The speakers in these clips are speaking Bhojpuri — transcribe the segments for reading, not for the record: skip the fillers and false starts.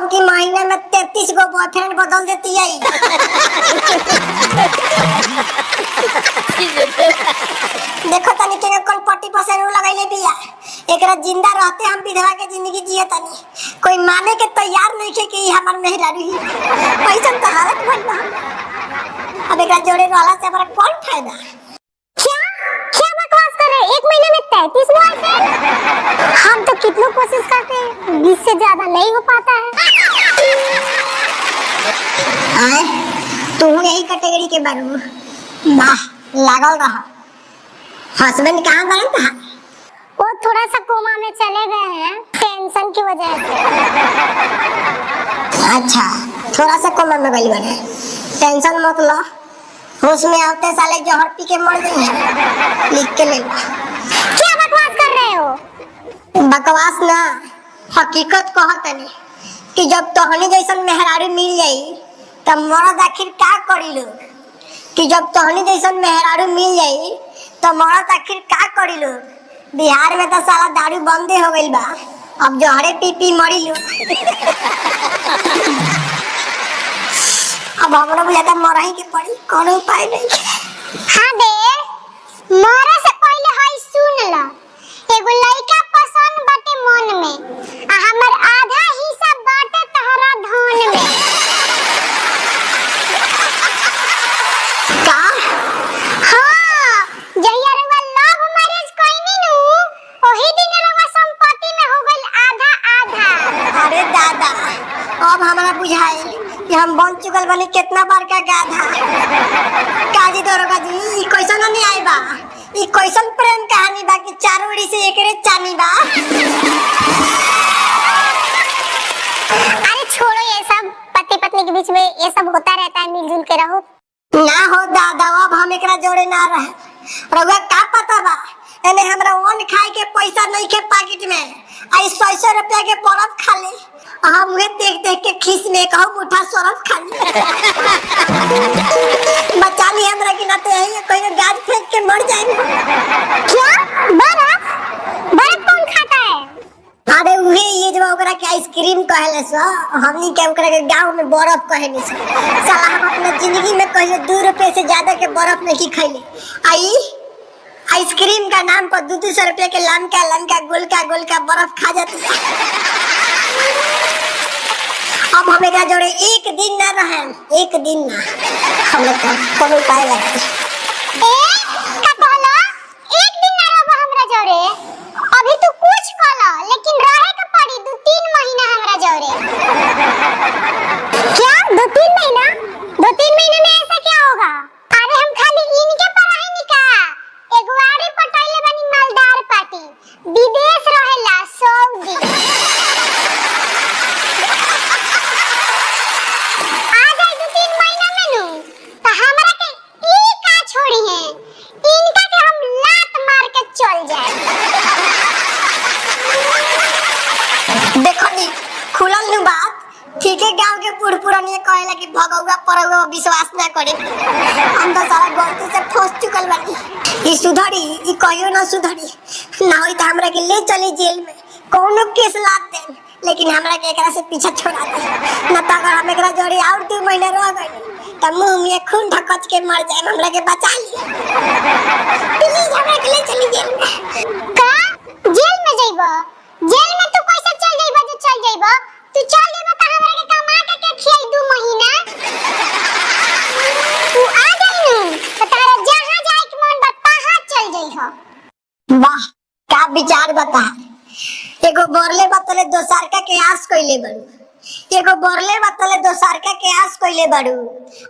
की महीने में 33 गो बॉयफ्रेंड बदल देती है। देखो तनी के कौन पट्टी पसेरू लगाइले बिया। एकरा जिंदा रहते हम विधवा के जिंदगी जिए तनी। कोई माने के तैयार नहीं है कि हमर मेहरारू ही। पैसा तो हालत बनना। अब एकरा जोड़े रहला से हमारा कौन फायदा? क्या बकवास कर रहे हैं? 1 महीने में 33 बॉयफ्रेंड? हम तो कितनी कोशिश करते हैं, 20 से ज्यादा नहीं हो पाता है। तू यही कैटेगरी के बारू? वाह, लागल रहा। हस्बैंड कहाँ गए था? वो थोड़ा सा कोमा में चले गए हैं, टेंशन की वजह से। अच्छा, थोड़ा सा कोमा में गई बने। टेंशन मत लो, होश में आते साले जहर पी के मर गई है। लिख के ले लो। क्या बकवास कर रहे हो? बकवास ना, हकीकत कहतनी कि जब तोहनी जैसन मेहरारू मिल जाई तब मर्द आखिर का करी लोग? कि जब तोहनी जैसन मेहरारू मिल जाई तो मर्द आखिर का करी लोग? बिहार में तो साला दारू बंदे हो गइल बा, अब जहरे पी पी मरी लोग। अब हमरा बुझाता मरही के पड़ी, कोनो उपाय नहीं। हाँ बे, मरे से पहले हाय सुन ला। एगो लइका पसंद बाटे मन में, आ हमर आधा हिस्सा बाटे तहरा धन में। का? हाँ, जहिया रउआ लव मैरिज कइनी नु, ओही दिन रउआ संपत्ति में हो गइल आधा आधा। अरे दादा, अब हमरा बुझाइल कि हम बन चुकल बनी कितना बार का गाधा। काजी दरोगा जी, ई कैसन नहीं आई बा? ई कैसन प्रेम कहानी बा कि चारों ओरी से एकरे चानी बा? अरे छोड़ो ये सब, पति पत्नी के बीच में ये सब होता रहता है, मिलजुल के रहो। ना हो दादा, अब हम एकरा जोड़े ना रहे। रउआ का पता बा, एने हमरा ओन खाए के पैसा नहीं के पाकिट में, आई 100 रुपया के बर्फ खा ले। हम उहे देख देख के खीस में कहूं मुठा सरफ खा ले। बचा ली हमरा कि ना तो यही कोई गाज फेंक के मर जाए। क्या? बर्फ? बर्फ कौन खाता है? अरे उहे ये जो ओकरा के आइसक्रीम कहले सो, हमनी के ओकरा के गांव में बर्फ कहनी सो। साला हम अपना जिंदगी में कहियो 2 रुपए से ज्यादा के बर्फ नहीं खइले। आई आइसक्रीम का नाम पर 200 रुपए के लमका लमका गोलका बर्फ खा जाती है। अब हम एकरा जोड़े एक दिन ना रहे, एक दिन ना। हम लोग कोनो उपाय लगाई। का कहला? एक दिन ना रहबा हमरा जोरे? अभी तू कुछ कहला, लेकिन रहे के पड़ी 2-3 महीना हमरा जोरे। क्या 2-3 महीना? 2-3 महीने में ऐसा क्या होगा? अरे हम खाली इनके पढ़ाई निका एगो आरी पटाइले बनी मालदार पार्टी, विदेश रहेला सऊदी। आ जाए 2-3 महीना में नु, तो हमरा के ई का छोड़ी है, इनका के हम लात मार के चल जाए। देखो नी, खुलल नु बात। ठीक है, गांव के पुरपुरनिया कहेला कि भगौआ परौआ विश्वास ना करे। हम तो सारा गलती से फंस चुकल बानी। ई सुधरी, ई कहियो ना सुधरी। ना होई त हमरा के ले चली जेल में, कोनो केस लाद दे, लेकिन हमरा के एकरा से पीछा छोड़ा दे। ना त अगर हम एकरा जोड़ी और 2 महीने रह गइल त मुंह में खून ढकच के मर जाए। हमरा के बचा ली प्लीज, हमरा के ले चली जेल में। का? जेल में जाइबा? जेल में तू कैसे चल जाइबा? जो चल जाइबा, तू चल जाइबा त हमरा के कमा के खियाई 2 महीना। तू आ जाई नु, त तारा जहां जाए के मन बा तहां चल जाइहा। वाह, का विचार बता। एगो बोरले बतले दोसरका के आस कइले बड़ू। एगो बोरले बतले दोसरका के आस कइले बड़ू।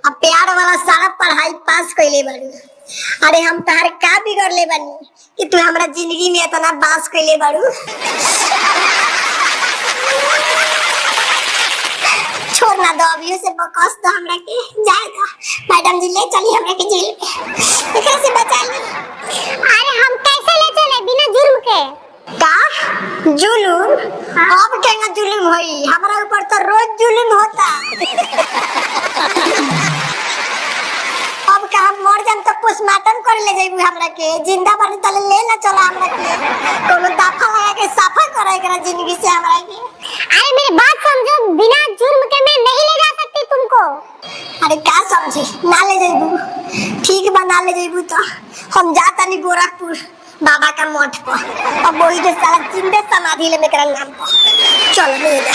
अब प्यार वाला सारा पढ़ाई पास कइले बड़ू। अरे हम तार का बिगड़ले बानी कि तू हमरा जिंदगी में इतना बास कइले बड़ू? छोड़ना दो, अभी से बकवास तो हमरा के जाएगा। मैडम जी ले चली हमरा के जेल में, एकरा से बचा ली। अरे हम कैसे ले चले बिना जुर्म के? का जुलूम? अब केना जुलूम होई? हमरा ऊपर तो रोज जुलूम होता। अब का हम मर जाम तो पोस्टमार्टम कर ले जाइबू हमरा के? जिंदा बानी तले ले ना चला हमरा के, कोनो दफा लगा के साफा करे एकरा जिंदगी से हमरा के। अरे मेरी बात समझो, बिना अरे का समझी ना ले जाइबू, ठीक बा ना ले जाइबू तो हम जाता नहीं गोरखपुर बाबा का मठ पर, अब वही जो सारा जिंदे समाधि ले मेरा नाम पर चलो ले जा।